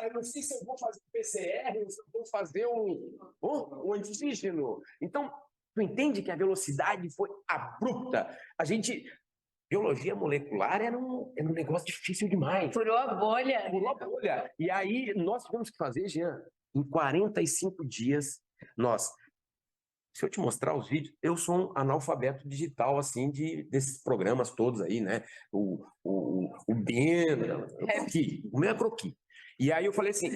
Eu não sei se eu vou fazer um PCR ou se eu vou fazer um antígeno. Então, tu entende que a velocidade foi abrupta. Biologia molecular era um negócio difícil demais. Furou a bolha. Furou a bolha. E aí, nós tivemos que fazer, Jean, em 45 dias, se eu te mostrar os vídeos, eu sou um analfabeto digital, assim, desses programas todos aí, né? O Ben, o meu é croqui. E aí eu falei assim,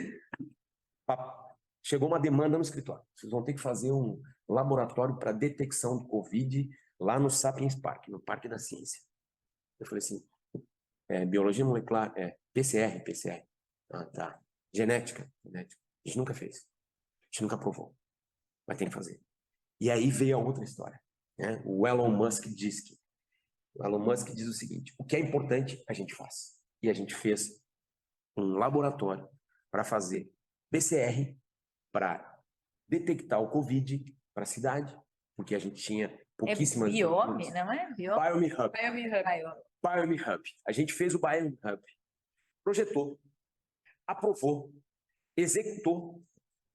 chegou uma demanda no escritório, vocês vão ter que fazer um laboratório para detecção do Covid lá no Sapiens Park, no Parque da Ciência. Eu falei assim, biologia molecular, PCR. Ah, tá. Genética. A gente nunca fez. A gente nunca provou. Mas tem que fazer. E aí veio a outra história, né? O Elon Musk diz o seguinte, o que é importante, a gente faz. E a gente fez um laboratório para fazer PCR, para detectar o Covid para a cidade, porque a gente tinha pouquíssimas... Biome, não é? Biome Hub. A gente fez o Biome Hub, projetou, aprovou, executou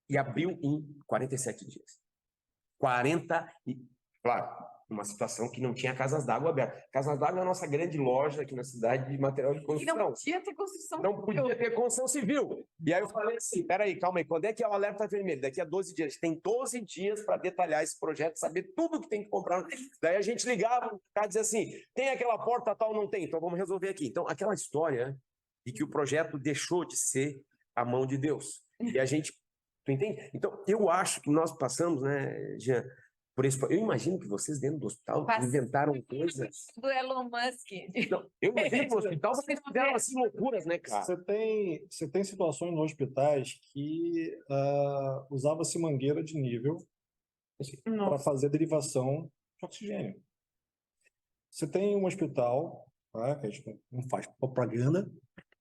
e abriu em 47 dias. Claro, uma situação que não tinha casas d'água abertas. Casas d'água é a nossa grande loja aqui na cidade de material de construção. E não podia ter construção civil. Não podia ter construção civil. E aí eu falei assim, peraí, calma aí, quando é que é o alerta vermelho? Daqui a 12 dias. Tem 12 dias para detalhar esse projeto, saber tudo que tem que comprar. Daí a gente ligava, o cara dizia assim, tem aquela porta tal, não tem, então vamos resolver aqui. Então, aquela história de que o projeto deixou de ser a mão de Deus. E a gente... Tu entende? Então, eu acho que nós passamos, né, Jean, por isso, eu imagino que vocês dentro do hospital inventaram coisas... Do Elon Musk. Não, eu imagino que no hospital vocês fizeram assim loucuras, né, cara? Você tem situações nos hospitais que usava-se mangueira de nível para fazer derivação de oxigênio. Você tem um hospital, tá, que a gente não faz propaganda,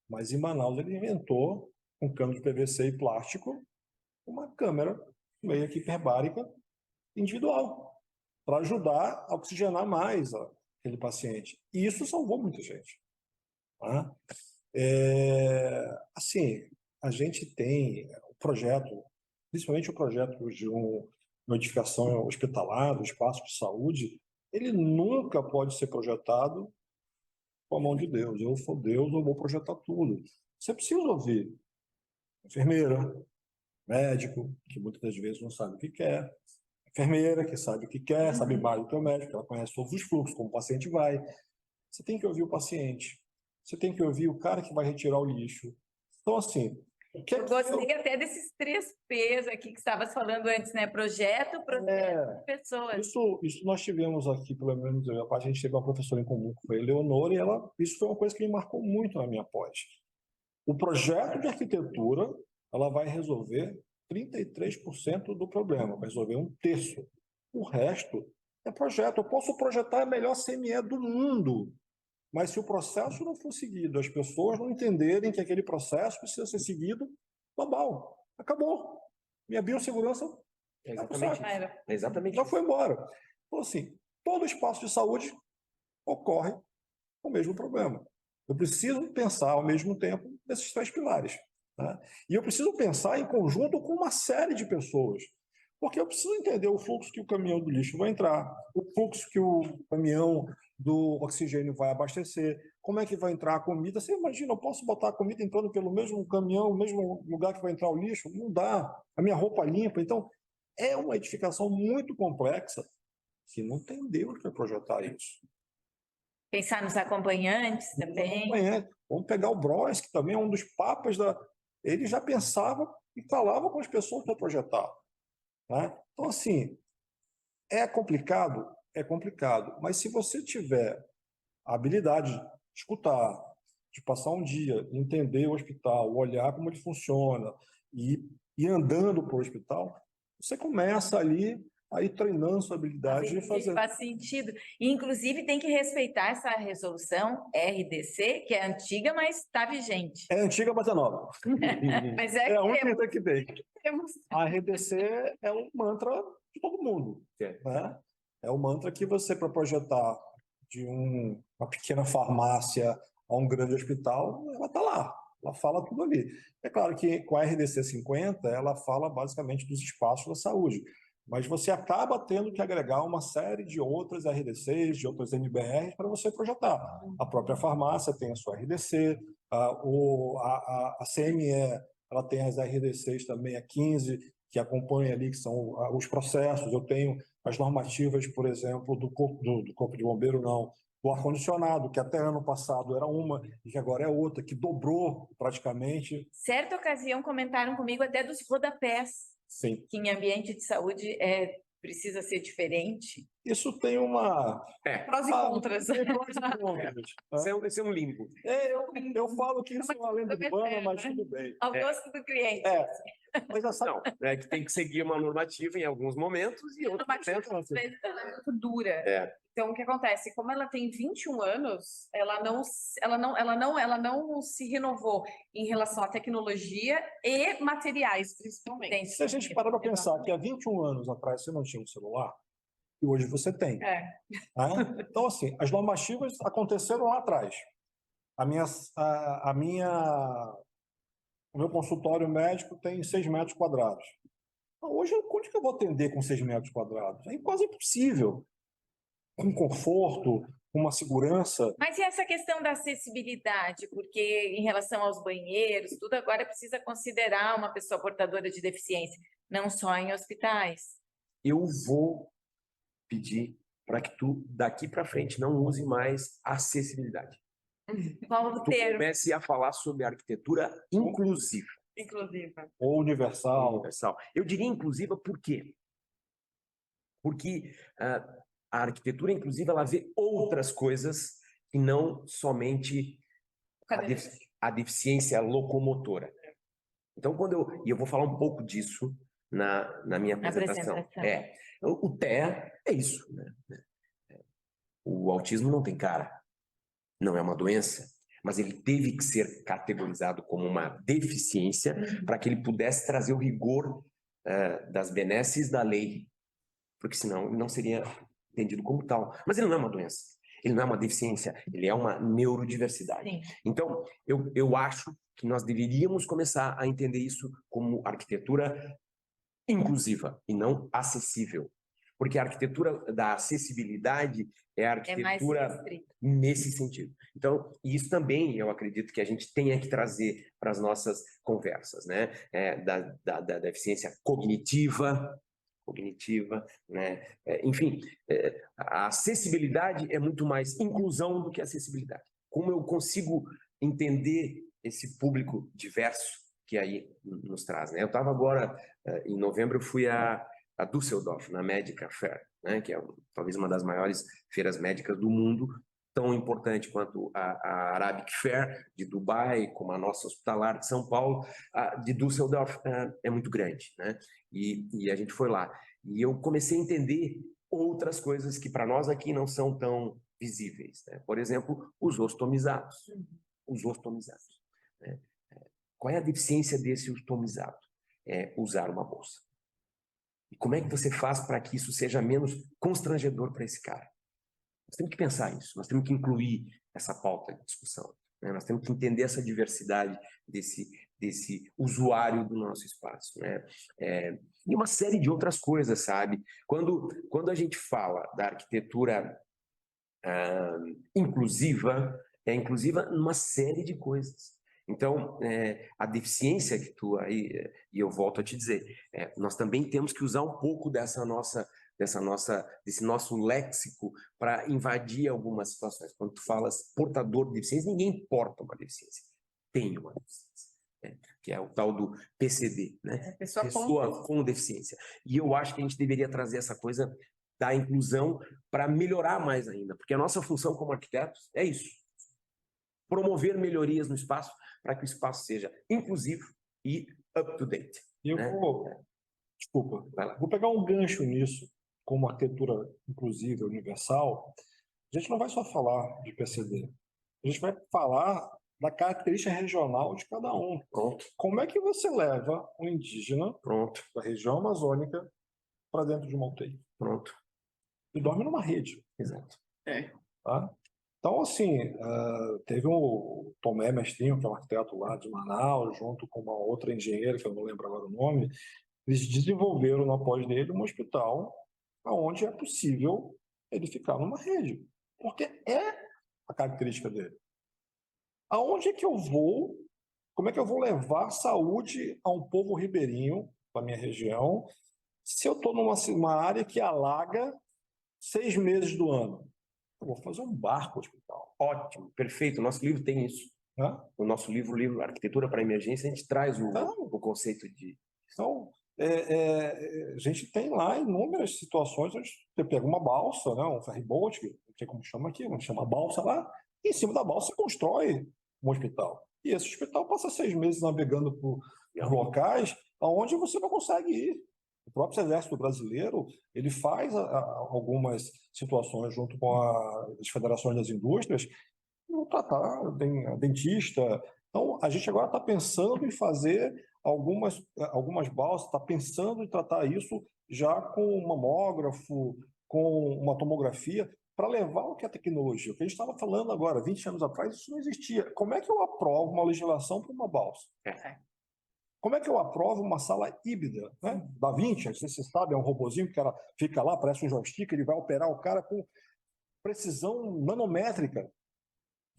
mas em Manaus ele inventou um cano de PVC e plástico, uma câmera meio que hiperbárica individual, para ajudar a oxigenar mais aquele paciente. E isso salvou muita gente. Tá? Assim, a gente tem o projeto, principalmente o projeto de um uma edificação hospitalar, do espaço de saúde, ele nunca pode ser projetado com a mão de Deus. Eu sou Deus, eu vou projetar tudo. Você precisa ouvir enfermeira, médico, que muitas das vezes não sabe o que quer, enfermeira, que sabe o que quer, sabe mais do que o médico, ela conhece todos os fluxos, como o paciente vai. Você tem que ouvir o paciente, você tem que ouvir o cara que vai retirar o lixo. Então, assim, o que é Eu que gostei até desses 3 P's aqui que estavas falando antes, né? Projeto, processo, pessoas. Isso nós tivemos aqui, pelo menos a gente teve uma professora em comum, que foi a Eleonora, e isso foi uma coisa que me marcou muito na minha pós. O projeto de arquitetura, ela vai resolver 33% do problema, vai resolver 1/3. O resto é projeto. Eu posso projetar a melhor CME do mundo, mas se o processo não for seguido, as pessoas não entenderem que aquele processo precisa ser seguido, global. Acabou. Minha biossegurança É exatamente isso. É exatamente já isso. foi embora. Então, assim, todo espaço de saúde ocorre com o mesmo problema. Eu preciso pensar ao mesmo tempo nesses 3 pilares. Né? E eu preciso pensar em conjunto com uma série de pessoas. Porque eu preciso entender o fluxo que o caminhão do lixo vai entrar, o fluxo que o caminhão do oxigênio vai abastecer, como é que vai entrar a comida. Você imagina, eu posso botar a comida entrando pelo mesmo caminhão, o mesmo lugar que vai entrar o lixo? Não dá. A minha roupa limpa. Então, é uma edificação muito complexa que não tem Deus para projetar isso. Pensar nos acompanhantes também. Vamos pegar o Bros, que também é um dos papas da... Ele já pensava e falava com as pessoas para projetar. Né? Então, assim, é complicado? É complicado. Mas se você tiver a habilidade de escutar, de passar um dia, entender o hospital, olhar como ele funciona e ir andando para o hospital, você começa ali a ir treinando sua habilidade de fazer. Faz sentido. E, inclusive, tem que respeitar essa resolução RDC, que é antiga, mas está vigente. É antiga, mas é nova. Mas É a única temos. que tem. A RDC é um mantra de todo mundo. Né? É o mantra que você, para projetar de uma pequena farmácia a um grande hospital, ela está lá. Ela fala tudo ali. É claro que com a RDC 50, ela fala basicamente dos espaços da saúde. Mas você acaba tendo que agregar uma série de outras RDCs, de outras NBRs para você projetar. A própria farmácia tem a sua RDC, a CME ela tem as RDCs também, a 15, que acompanha ali, que são os processos. Eu tenho as normativas, por exemplo, do Corpo de Bombeiro, não, do ar-condicionado, que até ano passado era uma e que agora é outra, que dobrou praticamente. Certa ocasião comentaram comigo até dos rodapés. Sim. Que em ambiente de saúde precisa ser diferente. Isso tem uma... Prós e contras. Tem prós e contras. Esse é um limbo. Eu falo que isso é uma lenda urbana, mas tudo bem. Ao gosto do cliente. Mas essa... Não, é que tem que seguir uma normativa em alguns momentos e outros momentos. Às vezes ela é muito dura. Então, o que acontece? Como ela tem 21 anos, ela não se renovou em relação à tecnologia e materiais, principalmente. Se a gente parar para pensar que há 21 anos atrás você não tinha um celular, e hoje você tem. Né? Então, assim, as normativas aconteceram lá atrás. O meu consultório médico tem 6 metros quadrados. Então, hoje, onde que eu vou atender com 6 metros quadrados? É quase impossível. Com conforto, com uma segurança. Mas e essa questão da acessibilidade? Porque em relação aos banheiros, tudo agora precisa considerar uma pessoa portadora de deficiência, não só em hospitais. Eu vou pedir para que tu, daqui para frente, não use mais acessibilidade. Qual o termo? Comece a falar sobre arquitetura inclusiva. Inclusiva. Ou universal. Eu diria inclusiva por quê? Porque a arquitetura inclusiva ela vê outras coisas que não somente a deficiência locomotora. Então, eu vou falar um pouco disso na minha apresentação. O TEA é isso. Né? O autismo não tem cara. Não é uma doença, mas ele teve que ser categorizado como uma deficiência para que ele pudesse trazer o rigor das benesses da lei, porque senão ele não seria entendido como tal. Mas ele não é uma doença, ele não é uma deficiência, ele é uma neurodiversidade. Sim. Então, eu acho que nós deveríamos começar a entender isso como arquitetura inclusiva e não acessível. Porque a arquitetura da acessibilidade é a É mais arquitetura restrito. nesse sentido. Então, isso também eu acredito que a gente tenha que trazer para as nossas conversas, né? Da deficiência cognitiva, né? Enfim, a acessibilidade é muito mais inclusão do que acessibilidade. Como eu consigo entender esse público diverso que aí nos traz, né? Eu estava agora, em novembro, eu fui a Düsseldorf, na Medica Fair, né? Que é talvez uma das maiores feiras médicas do mundo, tão importante quanto a Arabic Fair de Dubai, como a nossa hospitalar de São Paulo. A de Düsseldorf é muito grande, né? E a gente foi lá. E eu comecei a entender outras coisas que para nós aqui não são tão visíveis, né? Por exemplo, os ostomizados. Os ostomizados, né? Qual é a deficiência desse ostomizado? É usar uma bolsa. E como é que você faz para que isso seja menos constrangedor para esse cara? Nós temos que pensar isso, nós temos que incluir essa pauta de discussão, né? Nós temos que entender essa diversidade desse usuário do nosso espaço, né? E uma série de outras coisas, sabe? Quando a gente fala da arquitetura inclusiva, é inclusiva numa série de coisas. Então, a deficiência que tu aí, e eu volto a te dizer, nós também temos que usar um pouco desse nosso léxico para invadir algumas situações. Quando tu falas portador de deficiência, ninguém porta uma deficiência, tem uma deficiência, né? Que é o tal do PCD, né? Pessoa com deficiência. E eu acho que a gente deveria trazer essa coisa da inclusão para melhorar mais ainda, porque a nossa função como arquitetos é isso: promover melhorias no espaço para que o espaço seja inclusivo e up-to-date. E eu né? desculpa, vou pegar um gancho nisso, como arquitetura inclusiva, universal. A gente não vai só falar de PCD, a gente vai falar da característica regional de cada um. Pronto. Como é que você leva um indígena Pronto. da região amazônica para dentro de uma UTI? Pronto. E dorme numa rede. Exato. Tá? Então, assim, teve o Tomé Mestrinho, que é um arquiteto lá de Manaus, junto com uma outra engenheira, que eu não lembro agora o nome, eles desenvolveram no após dele um hospital onde é possível ele ficar numa rede, porque é a característica dele. Aonde é que eu vou, como é que eu vou levar saúde a um povo ribeirinho, da minha região, se eu estou numa área que alaga 6 meses do ano? Eu vou fazer um barco hospital. Ótimo, perfeito. O nosso livro tem isso. O nosso livro Arquitetura para Emergência, a gente traz o conceito de... Então, a gente tem lá inúmeras situações onde você pega uma balsa, né, um ferryboat, que não sei como chama aqui, vamos chamar balsa lá, e em cima da balsa você constrói um hospital. E esse hospital passa 6 meses navegando por locais onde você não consegue ir. O próprio Exército Brasileiro, ele faz algumas situações junto com as federações das indústrias, não tratar, tem dentista. Então, a gente agora está pensando em fazer algumas balsas, está pensando em tratar isso já com um mamógrafo, com uma tomografia, para levar o que é tecnologia. O que a gente estava falando agora, 20 anos atrás, isso não existia. Como é que eu aprovo uma legislação para uma balsa? Como é que eu aprovo uma sala híbrida, né? Da Vinci, não sei se você sabe, é um robozinho que fica lá, parece um joystick, ele vai operar o cara com precisão nanométrica.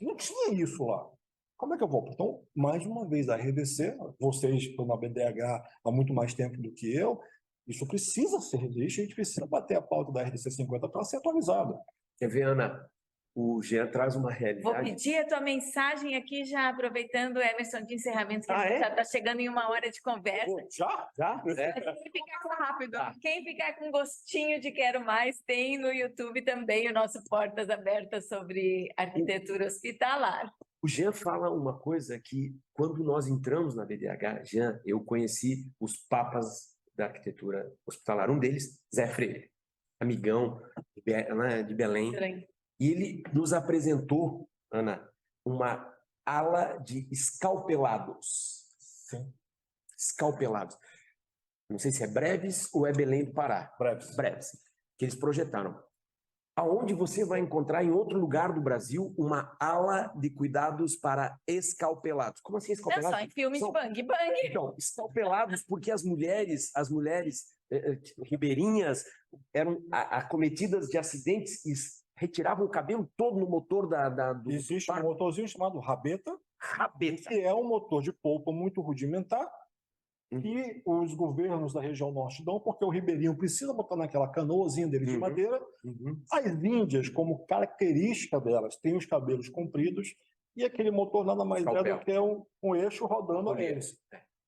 Não tinha isso lá. Como é que eu vou? Então, mais uma vez, a RDC, vocês estão na BDH há muito mais tempo do que eu, isso precisa ser revisto, a gente precisa bater a pauta da RDC 50 para ser atualizada. Quer ver, Ana? O Jean traz uma Vou realidade... pedir a tua mensagem aqui, já aproveitando, Emerson, de encerramento, que a gente já está chegando em 1 hora de conversa. Já? Mas quem ficar com rápido, quem ficar com gostinho de quero mais, tem no YouTube também o nosso Portas Abertas sobre arquitetura hospitalar. O Jean fala uma coisa que, quando nós entramos na BDH, Jean, eu conheci os papas da arquitetura hospitalar. Um deles, Zé Freire, amigão de Belém. E ele nos apresentou, Ana, uma ala de escalpelados. Sim. Escalpelados. Não sei se é Breves ou é Belém do Pará. Breves. Que eles projetaram. Aonde você vai encontrar em outro lugar do Brasil uma ala de cuidados para escalpelados? Como assim Não, escalpelados? só em filme de São- bang bang. Então, escalpelados porque as mulheres ribeirinhas eram acometidas de acidentes e retiravam o cabelo todo no motor do Existe um barco. motorzinho chamado rabeta, Rabeta. que é um motor de polpa muito rudimentar, Uhum. que os governos da região norte dão, porque o ribeirinho precisa botar naquela canoazinha dele de Uhum. madeira. Uhum. As índias, como característica delas, têm os cabelos compridos e aquele motor nada mais é Escalpel. do que um eixo rodando a hélice.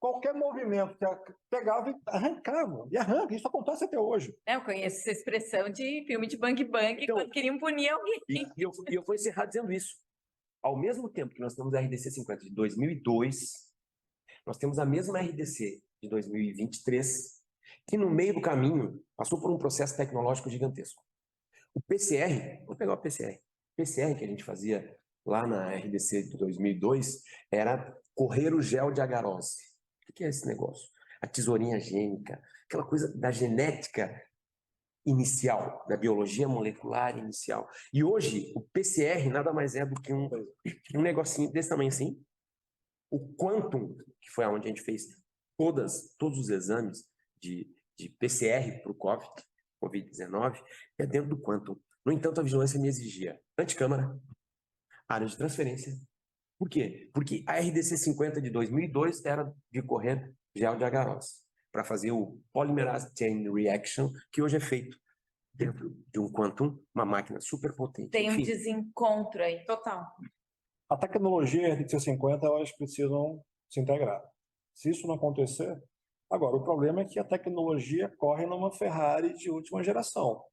Qualquer movimento que pegava e arrancava. E arranca, isso acontece até hoje. Eu conheço essa expressão de filme de bang bang Então- quando queriam punir alguém. E eu vou encerrar dizendo isso. Ao mesmo tempo que nós temos a RDC 50 de 2002, nós temos a mesma RDC de 2023, que no meio do caminho passou por um processo tecnológico gigantesco. O PCR, vou pegar o PCR. O PCR que a gente fazia lá na RDC de 2002 era correr o gel de agarose. O que é esse negócio? A tesourinha gênica, aquela coisa da genética inicial, da biologia molecular inicial. E hoje, o PCR nada mais é do que um negocinho desse tamanho assim. O Quantum, que foi onde a gente fez todos os exames de PCR para o Covid-19, é dentro do Quantum. No entanto, a vigilância me exigia anticâmara, área de transferência. Por quê? Porque a RDC 50 de 2002 era de correr gel de agarose, para fazer o Polymerase Chain Reaction, que hoje é feito dentro de um Quantum, uma máquina super potente. Tem um Enfim, desencontro aí. Total. A tecnologia e a RDC 50, elas precisam se integrar. Se isso não acontecer, agora, o problema é que a tecnologia corre numa Ferrari de última geração.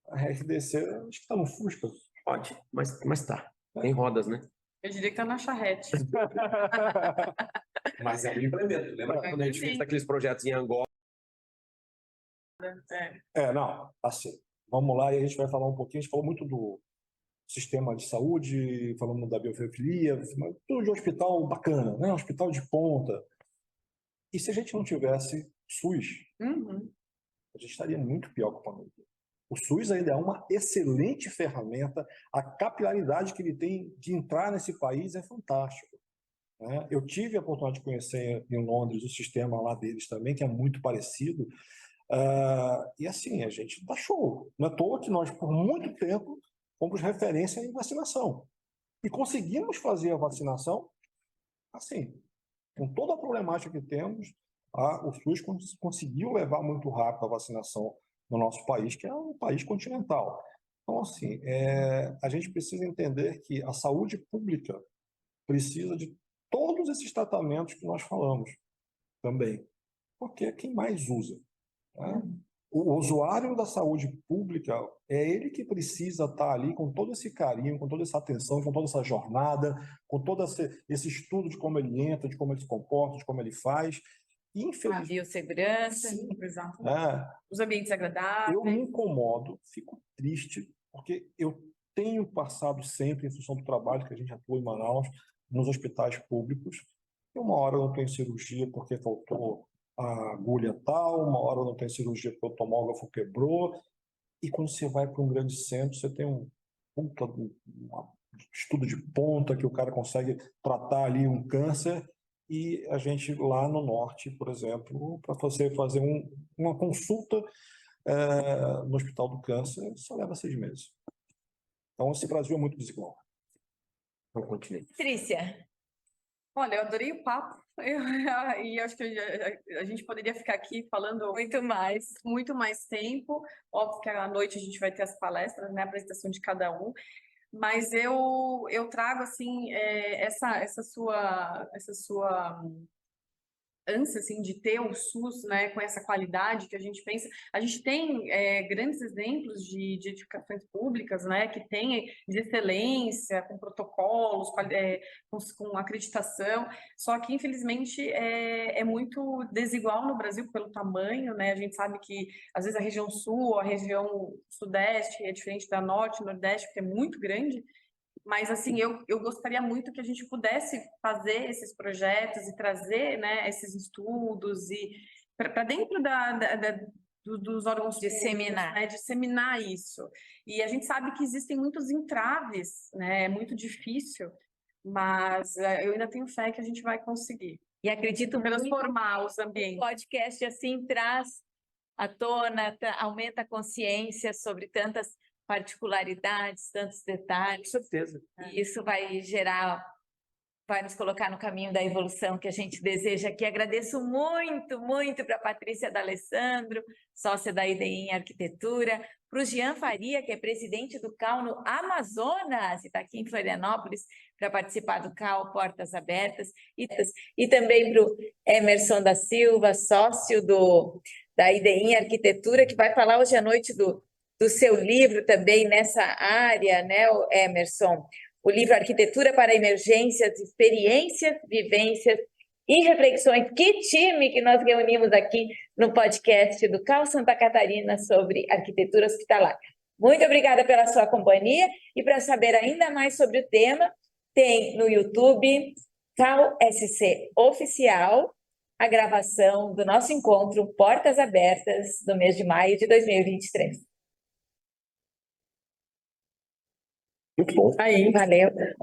A RDC, acho que está no Fusca. pode, mas tá. Tem rodas, né? Eu diria que tá na charrete. Mas é um implemento. Lembra quando a gente fez aqueles projetos em Angola? Não, assim, vamos lá e a gente vai falar um pouquinho, a gente falou muito do sistema de saúde, falamos da biofilia, tudo de hospital bacana, né? Hospital de ponta. E se a gente não tivesse SUS, Uhum. a gente estaria muito pior com a pandemia. O SUS ainda é uma excelente ferramenta, a capilaridade que ele tem de entrar nesse país é fantástico, né? Eu tive a oportunidade de conhecer em Londres o sistema lá deles também, que é muito parecido. E assim, a gente dá show. Não é à toa que nós, por muito tempo, fomos referência em vacinação. E conseguimos fazer a vacinação, assim, com toda a problemática que temos, o SUS conseguiu levar muito rápido a vacinação no nosso país, que é um país continental. Então, assim, a gente precisa entender que a saúde pública precisa de todos esses tratamentos que nós falamos também, porque é quem mais usa, né? O usuário da saúde pública é ele que precisa estar ali com todo esse carinho, com toda essa atenção, com toda essa jornada, com todo esse estudo de como ele entra, de como ele se comporta, de como ele faz. E, A infelizmente, biossegurança. Exato. né, Os ambientes agradáveis. eu me incomodo, fico triste, porque eu tenho passado sempre, em função do trabalho que a gente atua em Manaus, nos hospitais públicos, e uma hora eu não tenho cirurgia porque faltou a agulha tal, uma hora eu não tenho cirurgia porque o tomógrafo quebrou, e quando você vai para um grande centro, você tem um estudo de ponta que o cara consegue tratar ali um câncer, e a gente lá no norte, por exemplo, para você fazer uma consulta no Hospital do Câncer, só leva 6 meses. Então, esse Brasil é muito desigual. Não continue. Patrícia, Olha, eu adorei o papo. E acho que a gente poderia ficar aqui falando muito mais tempo. Óbvio que à noite a gente vai ter as palestras, né, a apresentação de cada um. Mas eu trago assim essa sua ânsia assim de ter o SUS, né, com essa qualidade que a gente pensa. A gente tem grandes exemplos de edificações públicas, né, que tem de excelência, com protocolos, com acreditação. Só que infelizmente é muito desigual no Brasil pelo tamanho, né? A gente sabe que às vezes a região sul, a região sudeste é diferente da norte, nordeste, porque é muito grande. Mas, assim, eu gostaria muito que a gente pudesse fazer esses projetos e trazer, né, esses estudos e para dentro dos órgãos Disseminar. públicos, né? Disseminar isso. E a gente sabe que existem muitos entraves, né? É muito difícil, mas eu ainda tenho fé que a gente vai conseguir E acredito muito transformar os que o ambientes. podcast assim traz à tona, aumenta a consciência sobre tantas particularidades, tantos Com detalhes. certeza. E isso vai nos colocar no caminho da evolução que a gente deseja aqui. Agradeço muito, muito para a Patrícia D'Alessandro, sócia da IDI em Arquitetura, para o Jean Faria, que é presidente do CAU no Amazonas, e está aqui em Florianópolis para participar do CAU Portas Abertas, e também para o Emerson da Silva, sócio da IDI em Arquitetura, que vai falar hoje à noite do seu livro também nessa área, né, Emerson? O livro Arquitetura para Emergências, Experiências, Vivências e Reflexões. Que time que nós reunimos aqui no podcast do CAU Santa Catarina sobre arquitetura hospitalar. Muito obrigada pela sua companhia e para saber ainda mais sobre o tema, tem no YouTube CAU SC Oficial a gravação do nosso encontro Portas Abertas do mês de maio de 2023. Muito bom. Aí, valeu. Olha.